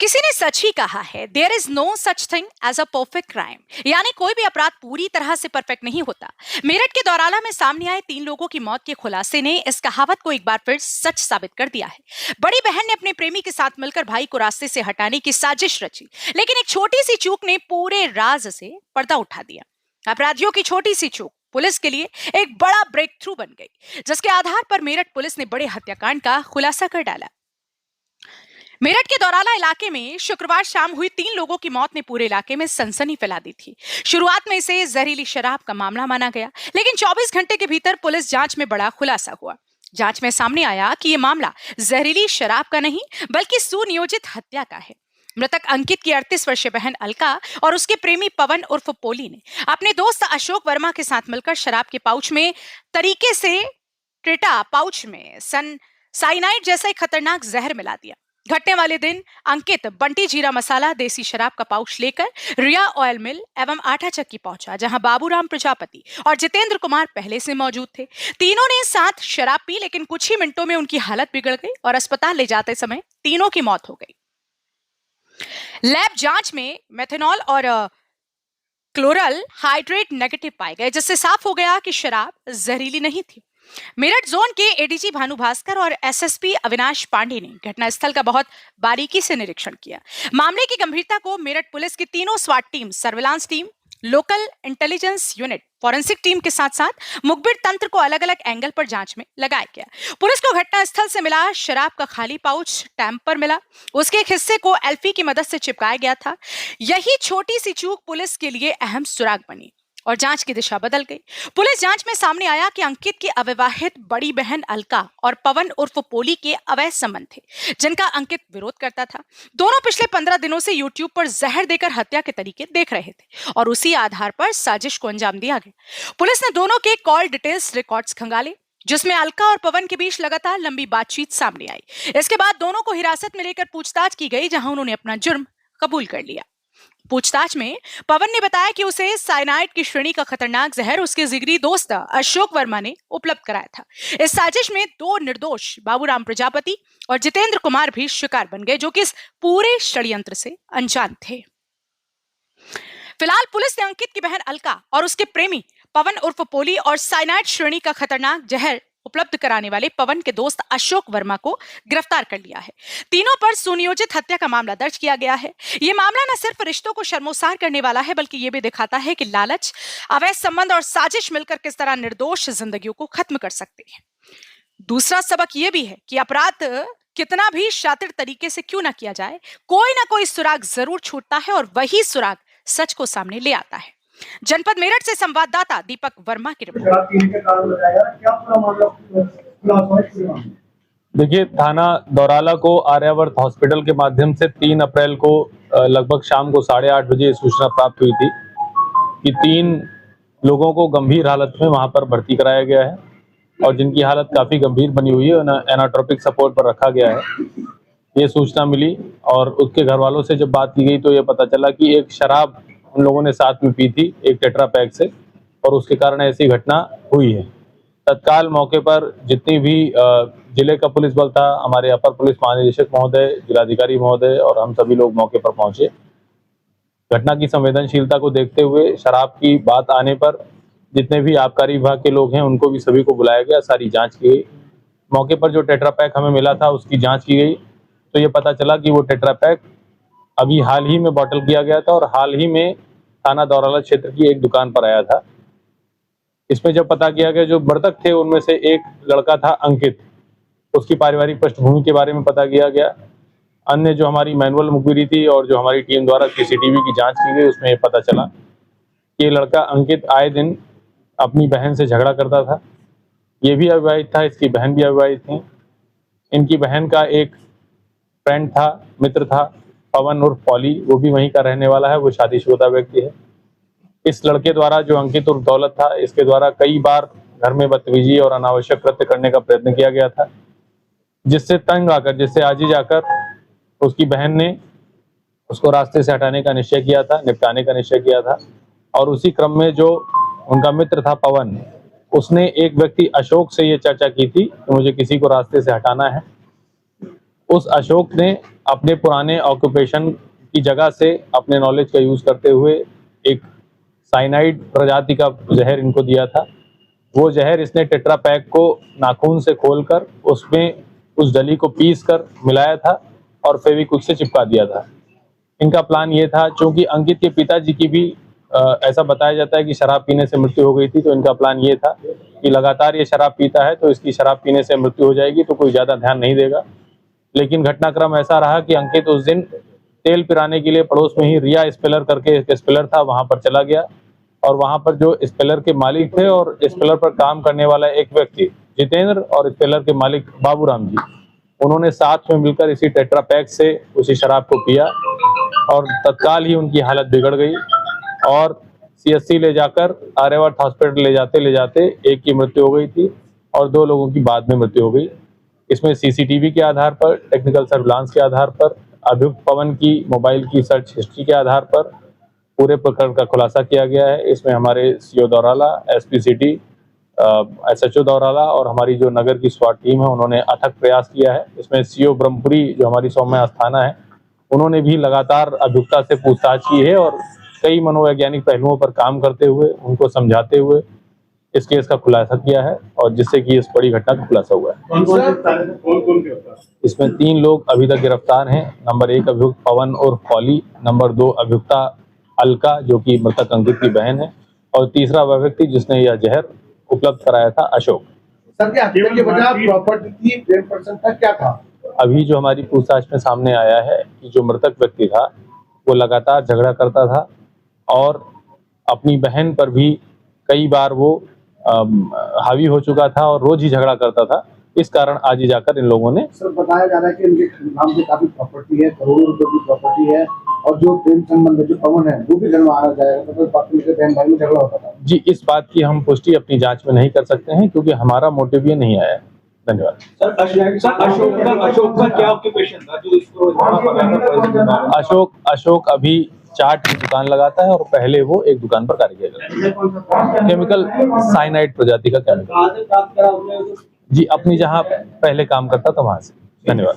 किसी ने सच ही कहा है, there is no such thing as a perfect crime. यानी कोई भी अपराध पूरी तरह से परफेक्ट नहीं होता। मेरठ के दौराला में सामने आए 3 लोगों की मौत के खुलासे ने इस कहावत को एक बार फिर सच साबित कर दिया है। बड़ी बहन ने अपने प्रेमी के साथ मिलकर भाई को रास्ते से हटाने की साजिश रची, लेकिन एक छोटी सी चूक ने पूरे राज से पर्दा उठा दिया। अपराधियों की छोटी सी चूक पुलिस के लिए एक बड़ा ब्रेक थ्रू बन गई, जिसके आधार पर मेरठ पुलिस ने बड़े हत्याकांड का खुलासा कर डाला। मेरठ के दौराला इलाके में शुक्रवार शाम हुई 3 लोगों की मौत ने पूरे इलाके में सनसनी फैला दी थी। शुरुआत में इसे जहरीली शराब का मामला माना गया, लेकिन 24 घंटे के भीतर पुलिस जांच में बड़ा खुलासा हुआ। जांच में सामने आया कि यह मामला जहरीली शराब का नहीं, बल्कि सुनियोजित हत्या का है। मृतक अंकित की 38 वर्षीय बहन अलका और उसके प्रेमी पवन उर्फ पोली ने अपने दोस्त अशोक वर्मा के साथ मिलकर शराब के पाउच में तरीके से ट्रेटा पाउच में साइनाइड जैसा एक खतरनाक जहर मिला दिया। घटने वाले दिन अंकित बंटी जीरा मसाला देसी शराब का पाउच लेकर रिया ऑयल मिल एवं आटा चक्की पहुंचा, जहां बाबूराम प्रजापति और जितेंद्र कुमार पहले से मौजूद थे। तीनों ने साथ शराब पी, लेकिन कुछ ही मिनटों में उनकी हालत बिगड़ गई और अस्पताल ले जाते समय तीनों की मौत हो गई। लैब जांच में मेथनॉल और क्लोरल हाइड्रेट नेगेटिव पाए गए, जिससे साफ हो गया कि शराब जहरीली नहीं थी। मेरठ जोन के एडीजी भानु भास्कर और एसएसपी अविनाश पांडे ने घटनास्थल का बहुत बारीकी से निरीक्षण किया। मामले की गंभीरता को मेरठ पुलिस की तीनों स्वाट team, surveillance team, local intelligence unit, forensic team के साथ साथ मुखबिर तंत्र को अलग अलग एंगल पर जांच में लगाया गया। पुलिस को घटनास्थल से मिला शराब का खाली पाउच टैंपर मिला, उसके एक हिस्से को एल्फी की मदद से चिपकाया गया था। यही छोटी सी चूक पुलिस के लिए अहम सुराग बनी और जांच की दिशा बदल गई। पुलिस जांच में सामने आया कि अंकित की अविवाहित बड़ी बहन अलका और पवन उर्फ पोली के अवैध संबंध थे, जिनका अंकित विरोध करता था। दोनों पिछले 15 दिनों से यूट्यूब पर जहर देकर हत्या के तरीके देख रहे थे और उसी आधार पर साजिश को अंजाम दिया गया। पुलिस ने दोनों के कॉल डिटेल्स रिकॉर्ड्स खंगाले, जिसमें अलका और पवन के बीच लगातार लंबी बातचीत सामने आई। इसके बाद दोनों को हिरासत में लेकर पूछताछ की गई, जहां उन्होंने अपना जुर्म कबूल कर लिया। पूछताछ में पवन ने बताया कि उसे साइनाइड की श्रेणी का खतरनाक जहर उसके जिगरी दोस्त अशोक वर्मा ने उपलब्ध कराया था। इस साजिश में 2 निर्दोष बाबूराम प्रजापति और जितेंद्र कुमार भी शिकार बन गए, जो कि इस पूरे षड्यंत्र से अनजान थे। फिलहाल पुलिस ने अंकित की बहन अलका और उसके प्रेमी पवन उर्फ पोली और साइनाइड श्रेणी का खतरनाक जहर उपलब्ध कराने वाले पवन के दोस्त अशोक वर्मा को गिरफ्तार कर लिया है। तीनों पर सुनियोजित हत्या का मामला दर्ज किया गया है। ये मामला न सिर्फ रिश्तों को शर्मोसार करने वाला है, बल्कि ये भी दिखाता है कि लालच, अवैध संबंध और साजिश मिलकर किस तरह निर्दोष जिंदगियों को खत्म कर सकते हैं। दूसरा सबक ये भी है कि अपराध कितना भी शातिर तरीके से क्यों ना किया जाए, कोई ना कोई सुराग जरूर छूटता है और वही सुराग सच को सामने ले आता है। जनपद मेरठ से संवाददाता दीपक वर्मा की रिपोर्ट। देखिए, थाना दौराला को आर्यावर्त हॉस्पिटल के माध्यम से 3 अप्रैल को लगभग शाम को 8:30 बजे सूचना प्राप्त हुई थी कि 3 लोगों को गंभीर हालत में वहां पर भर्ती कराया गया है और जिनकी हालत काफी गंभीर बनी हुई है, एनाट्रोपिक सपोर्ट पर रखा गया है। ये सूचना मिली और उसके घर वालों से जब बात की गई तो ये पता चला कि एक शराब उन लोगों ने साथ में पी थी, एक टेट्रा पैक से, और उसके कारण ऐसी घटना हुई है। तत्काल मौके पर जितनी भी जिले का पुलिस बल था, हमारे अपर पुलिस महानिदेशक महोदय, जिलाधिकारी महोदय और हम सभी लोग मौके पर पहुंचे। घटना की संवेदनशीलता को देखते हुए शराब की बात आने पर जितने भी आबकारी विभाग के लोग हैं उनको भी सभी को बुलाया गया, सारी जांच की गई। मौके पर जो टेट्रा पैक हमें मिला था उसकी जांच की गई तो ये पता चला कि वो टेट्रा पैक अभी हाल ही में बॉटल किया गया था और हाल ही में थाना दौराला क्षेत्र की एक दुकान पर आया था। इसमें जब पता किया गया जो मृतक थे उनमें से एक लड़का था अंकित, उसकी पारिवारिक पृष्ठभूमि के बारे में पता किया गया। अन्य जो हमारी मैनुअल मुखबिरी थी और जो हमारी टीम द्वारा सीसीटीवी की जांच की गई उसमें पता चला कि ये लड़का अंकित आए दिन अपनी बहन से झगड़ा करता था। ये भी अविवाहित था, इसकी बहन भी अविवाहित थी। इनकी बहन का एक फ्रेंड था, मित्र था, पवन उर्फ पॉली, वो भी वहीं का रहने वाला है, वो शादीशुदा व्यक्ति है। इस लड़के द्वारा जो अंकित उर्फ दौलत था, इसके द्वारा कई बार घर में बदतमीजी और अनावश्यक कृत्य करने का प्रयत्न किया गया था, जिससे तंग आकर, जिससे आजीज आकर उसकी बहन ने उसको रास्ते से हटाने का निश्चय किया था, निपटाने का निश्चय किया था। और उसी क्रम में जो उनका मित्र था पवन, उसने एक व्यक्ति अशोक से ये चर्चा की थी कि मुझे किसी को रास्ते से हटाना है। उस अशोक ने अपने पुराने ऑक्यूपेशन की जगह से अपने नॉलेज का यूज करते हुए एक साइनाइड प्रजाति का जहर इनको दिया था। वो जहर इसने टेट्रा पैक को नाखून से खोलकर उसमें उस डली को पीस कर मिलाया था और फेविक्विक से चिपका दिया था। इनका प्लान ये था, चूंकि अंकित के पिताजी की भी ऐसा बताया जाता है कि शराब पीने से मृत्यु हो गई थी, तो इनका प्लान ये था कि लगातार ये शराब पीता है तो इसकी शराब पीने से मृत्यु हो जाएगी तो कोई ज़्यादा ध्यान नहीं देगा। लेकिन घटनाक्रम ऐसा रहा कि अंकित उस दिन तेल पिराने के लिए पड़ोस में ही रिया स्पेलर करके एक स्पेलर था, वहां पर चला गया और वहां पर जो स्पेलर के मालिक थे और स्पेलर पर काम करने वाला एक व्यक्ति जितेंद्र और स्पेलर के मालिक बाबूराम जी, उन्होंने साथ में मिलकर इसी टेट्रा पैक से उसी शराब को पिया और तत्काल ही उनकी हालत बिगड़ गई और सीएससी ले जाकर आर्यावर्त हॉस्पिटल ले जाते एक की मृत्यु हो गई थी और 2 लोगों की बाद में मृत्यु हो गई। इसमें सीसीटीवी के आधार पर, टेक्निकल सर्विलांस के आधार पर, अभियुक्त पवन की मोबाइल की सर्च हिस्ट्री के आधार पर पूरे प्रकरण का खुलासा किया गया है। इसमें हमारे CO Daurala, SP city, SHO Daurala और हमारी जो नगर की स्वाट टीम है उन्होंने अथक प्रयास किया है। इसमें सीओ ब्रह्मपुरी जो हमारी सौम्य आस्थाना है उन्होंने भी लगातार अभियुक्ता से पूछताछ की है और कई मनोवैज्ञानिक पहलुओं पर काम करते हुए उनको समझाते हुए इस केस का खुलासा किया है और जिससे कि इस बड़ी घटना का खुलासा हुआ है। इसमें 3 लोग अभी तक गिरफ्तार हैं। नंबर 1 अभियुक्त पवन और फॉली, नंबर 2 अभियुक्ता अलका जो कि मृतक अंकित की बहन है और तीसरा वह व्यक्ति जिसने यह जहर उपलब्ध कराया था, अशोक। सर, क्या हत्या के वजह प्रॉपर्टी की प्रेम प्रसंग था, क्या था? अभी जो हमारी पूछताछ में सामने आया है कि जो मृतक व्यक्ति था वो लगातार झगड़ा करता था और अपनी बहन पर भी कई बार वो हावी हो चुका था और रोज ही झगड़ा करता था। इस कारण आज ही जाकर इन लोगों ने, सर, बताया जा रहा है कि इनके नाम से काफी प्रॉपर्टी है, करोड़ों रुपए की प्रॉपर्टी है और जो प्रेम संबंध जो पवन है वो भी घर में आ जाएगा, तो बाकी बहन भाई में झगड़ा होता था। जी, इस बात की हम पुष्टि अपनी जांच में नहीं कर सकते हैं क्योंकि हमारा मोटिव ये नहीं आया। धन्यवाद। सर, अशोक का क्या ऑक्यूपेशन था जो इसको अशोक अभी चाट की दुकान लगाता है और पहले वो एक दुकान पर कार्य किया करता है। केमिकल साइनाइड प्रजाति का केमिकल। जी, अपनी जहाँ पहले काम करता था वहां से। धन्यवाद।